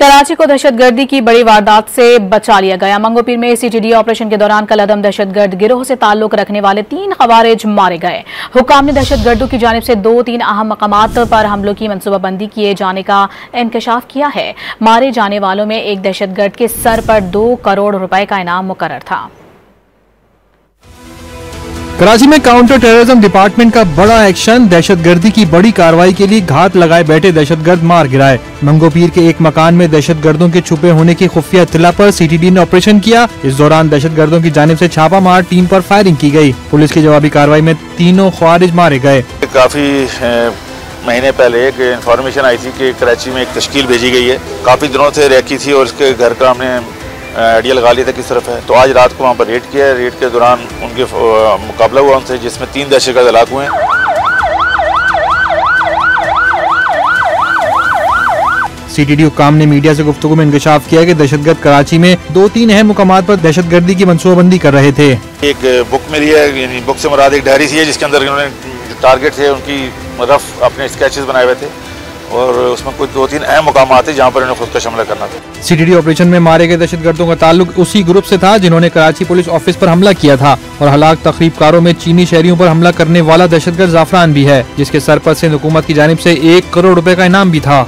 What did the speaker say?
कराची को दहशतगर्दी की बड़ी वारदात से बचा लिया गया। मंगोपीर में सीटीडी ऑपरेशन के दौरान कलअदम दहशतगर्द गिरोह से ताल्लुक रखने वाले 3 खवारिज मारे गए। हुकाम ने दहशतगर्दों की जानिब से 2-3 अहम मकामात पर हमलों की मनसूबाबंदी किए जाने का इंकशाफ किया है। मारे जाने वालों में एक दहशतगर्द के सर पर 2 करोड़ रुपए का इनाम मुकर्रर था। कराची में काउंटर टेररिज्म डिपार्टमेंट का बड़ा एक्शन। दहशतगर्दी की बड़ी कार्रवाई के लिए घात लगाए बैठे दहशतगर्द मार गिराए। मंगोपीर के एक मकान में दहशतगर्दों के छुपे होने की खुफिया इत्तला पर सीटीडी ने ऑपरेशन किया। इस दौरान दहशतगर्दों की जानिब से छापा मार टीम पर फायरिंग की गई। पुलिस की जवाबी कार्रवाई में 3 ख्वारिज मारे गए। काफी महीने पहले एक इन्फॉर्मेशन आई थी कि कराची में एक तश्कील भेजी गई है। काफी दिनों से रखी थी और उसके घर का हमने आइडिया लगा लिया था किस तरफ है। तो आज रात को वहाँ पर रेड किया। रेड के दौरान उनके मुकाबला हुआ उनसे, जिसमें 3 दहशतगर्द हलाक हुए हैं। सीटीडी हुकाम ने मीडिया से गुफ्तगू में इंकशाफ किया कि दहशतगर्द कराची में 2-3 अहम मुकामात पर दहशतगर्दी की मनसूबाबंदी कर रहे थे। एक बुक मिली है, बुक से मुराद एक डायरी सी है जिसके अंदर उन्होंने टारगेट थे उनकी रफ अपने स्केचेस बनाए हुए थे और उसमें कुछ 2-3 अहम मुकामात थे जहाँ पर उन्हें खुद का हमला करना था। सीटीडी ऑपरेशन में मारे गए दहशतगर्दों का ताल्लुक उसी ग्रुप से था जिन्होंने कराची पुलिस ऑफिस पर हमला किया था और हलाक तकरीबकारों में चीनी शहरियों पर हमला करने वाला दहशतगर्द जाफरान भी है, जिसके सर पर सिंध हुकूमत की जानिब से 1 करोड़ रुपए का इनाम भी था।